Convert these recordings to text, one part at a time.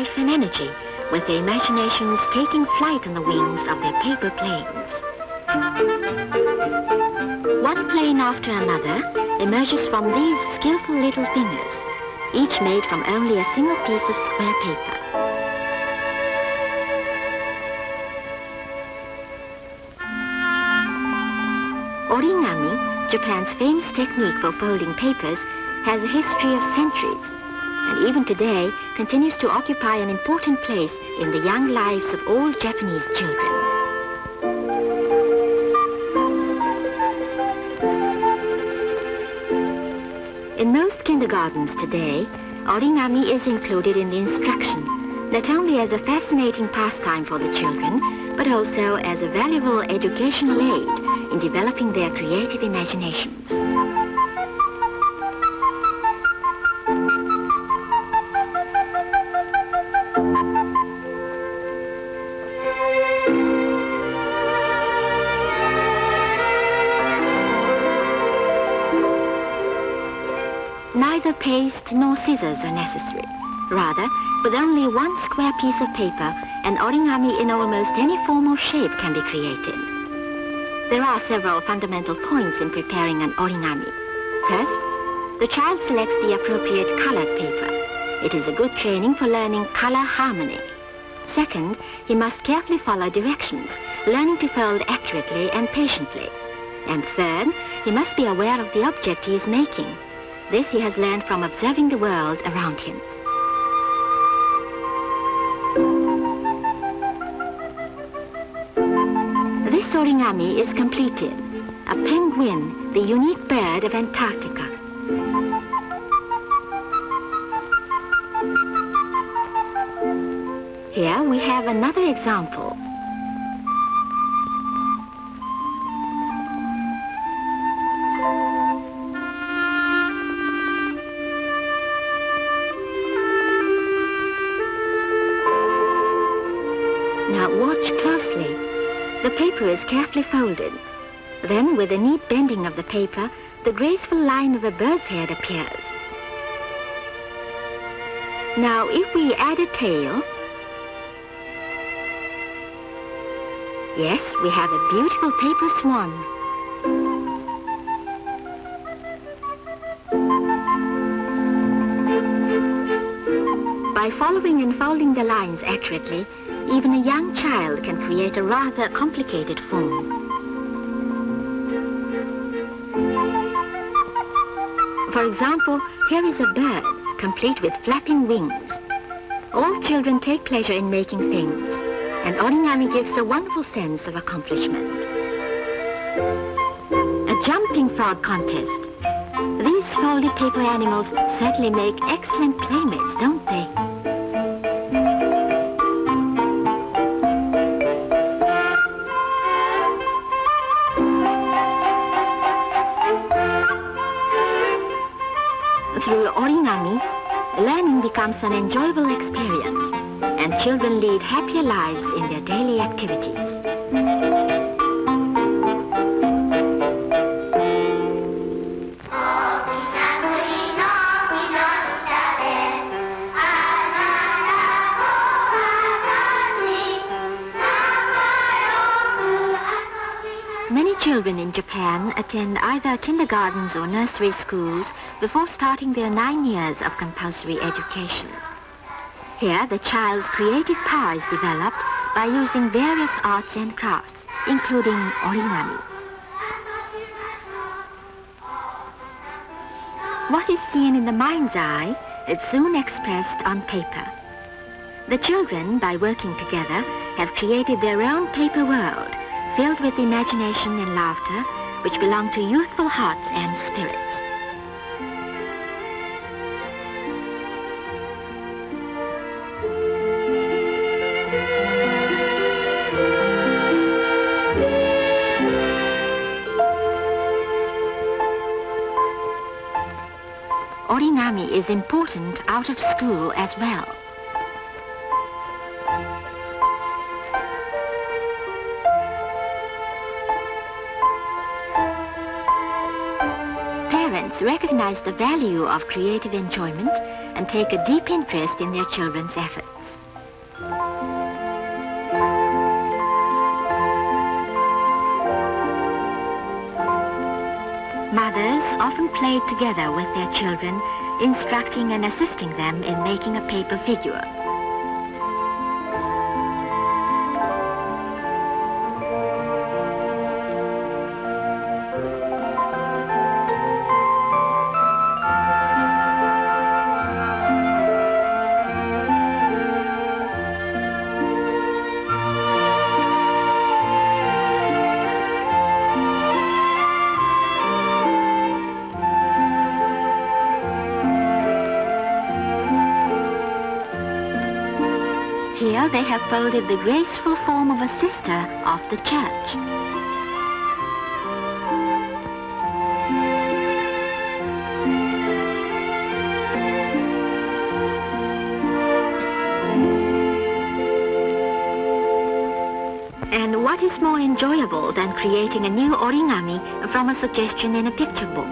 life and energy, with their imaginations taking flight on the wings of their paper planes. One plane after another emerges from these skillful little fingers, each made from only a single piece of square paper. Origami, Japan's famous technique for folding papers, has a history of centuries, and even today continues to occupy an important place in the young lives of all Japanese children. In most kindergartens today, origami is included in the instruction, not only as a fascinating pastime for the children, but also as a valuable educational aid in developing their creative imaginations. Neither paste nor scissors are necessary. Rather, with only one square piece of paper, an origami in almost any form or shape can be created. There are several fundamental points in preparing an origami. First, the child selects the appropriate colored paper. It is a good training for learning color harmony. Second, he must carefully follow directions, learning to fold accurately and patiently. And third, he must be aware of the object he is making. This he has learned from observing the world around him. This origami is completed. A penguin, the unique bird of Antarctica. Here we have another example. Now watch closely. The paper is carefully folded. Then, with a neat bending of the paper, the graceful line of a bird's head appears. Now, if we add a tail, yes, we have a beautiful paper swan. By following and folding the lines accurately, even a young child can create a rather complicated form. For example, here is a bird, complete with flapping wings. All children take pleasure in making things, and origami gives a wonderful sense of accomplishment. A jumping frog contest. These folded paper animals certainly make excellent playmates, don't they? Through origami, learning becomes an enjoyable experience, and children lead happier lives in their daily activities. Many children in Japan attend either kindergartens or nursery schools before starting their 9 years of compulsory education. Here, the child's creative power is developed by using various arts and crafts, including origami. What is seen in the mind's eye is soon expressed on paper. The children, by working together, have created their own paper world, filled with imagination and laughter, which belong to youthful hearts and spirits. Origami is important out of school as well. Parents recognize the value of creative enjoyment and take a deep interest in their children's efforts. Mothers often played together with their children, instructing and assisting them in making a paper figure. Here they have folded the graceful form of a sister of the church. And what is more enjoyable than creating a new origami from a suggestion in a picture book?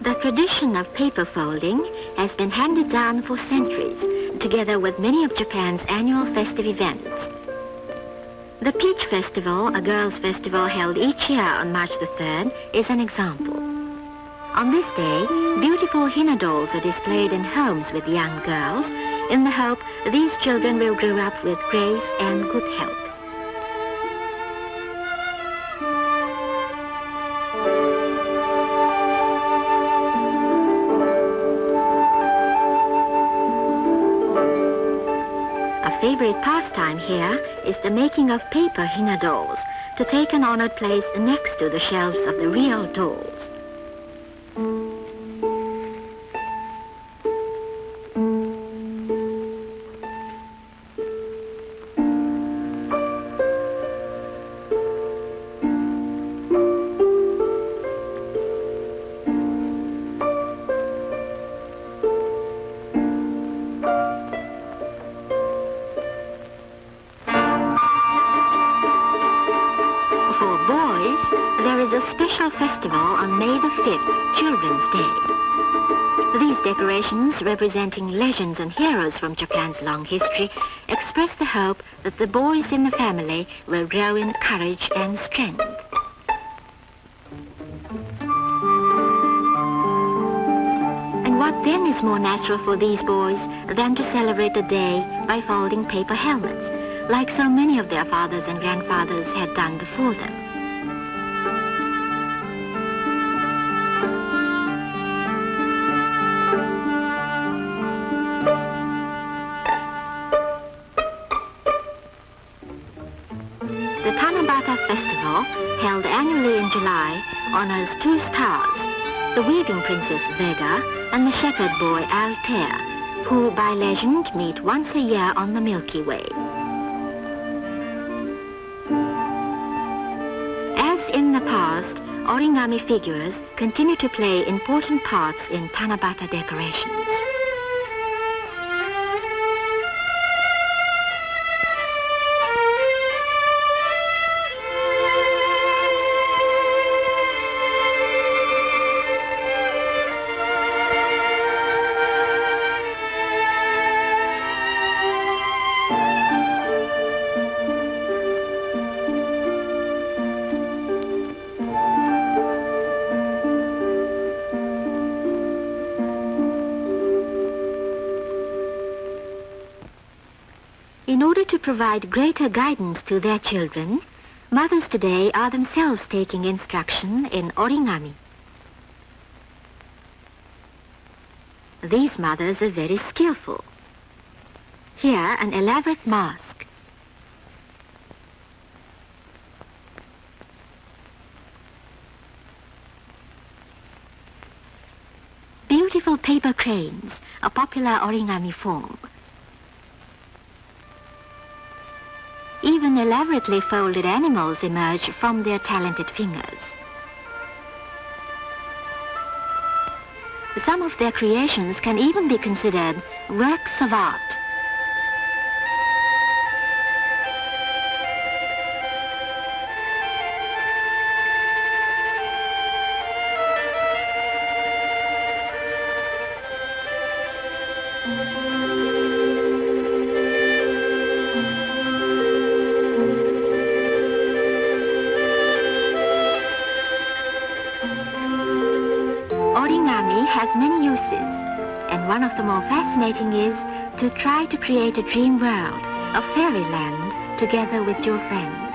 The tradition of paper folding has been handed down for centuries, together with many of Japan's annual festive events. The Peach Festival, a girls' festival held each year on March the 3rd, is an example. On this day, beautiful henna dolls are displayed in homes with young girls, in the hope these children will grow up with grace and good health. A favorite pastime here is the making of paper henna dolls to take an honored place next to the shelves of the real dolls. For boys, there is a special festival on May the 5th, Children's Day. These decorations, representing legends and heroes from Japan's long history, express the hope that the boys in the family will grow in courage and strength. And what then is more natural for these boys than to celebrate the day by folding paper helmets, like so many of their fathers and grandfathers had done before them. The Tanabata Festival, held annually in July, honors two stars, the weaving princess Vega and the shepherd boy Altair, who by legend meet once a year on the Milky Way. As in the past, origami figures continue to play important parts in Tanabata decorations. In order to provide greater guidance to their children, mothers today are themselves taking instruction in origami. These mothers are very skillful. Here, an elaborate mask. beautiful paper cranes, a popular origami form. Even elaborately folded animals emerge from their talented fingers. Some of their creations can even be considered works of art. Origami has many uses, and one of the more fascinating is to try to create a dream world, a fairyland, together with your friends.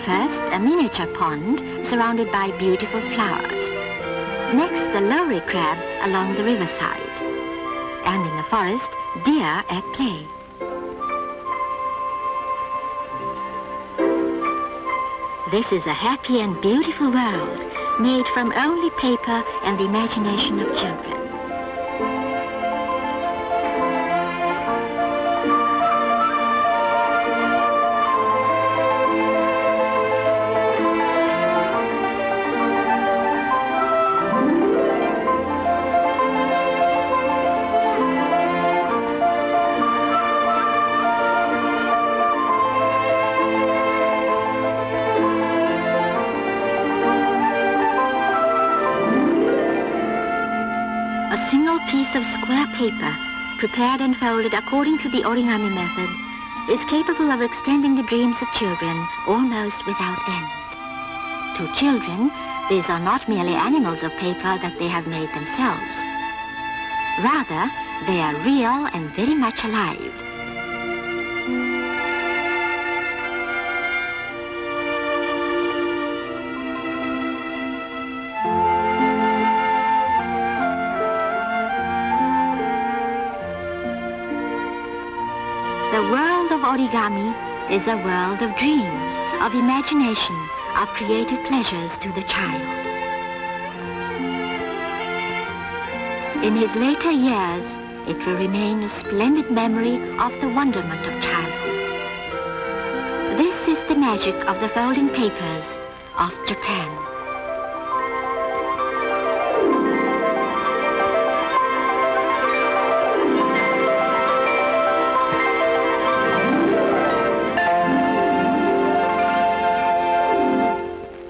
First, a miniature pond surrounded by beautiful flowers. Next, the lowry crab along the riverside. And in the forest, deer at play. This is a happy and beautiful world, made from only paper and the imagination of children. A single piece of square paper, prepared and folded according to the origami method, is capable of extending the dreams of children almost without end. To children, these are not merely animals of paper that they have made themselves. Rather, they are real and very much alive. The world of origami is a world of dreams, of imagination, of creative pleasures to the child. In his later years, it will remain a splendid memory of the wonderment of childhood. This is the magic of the folding papers of Japan.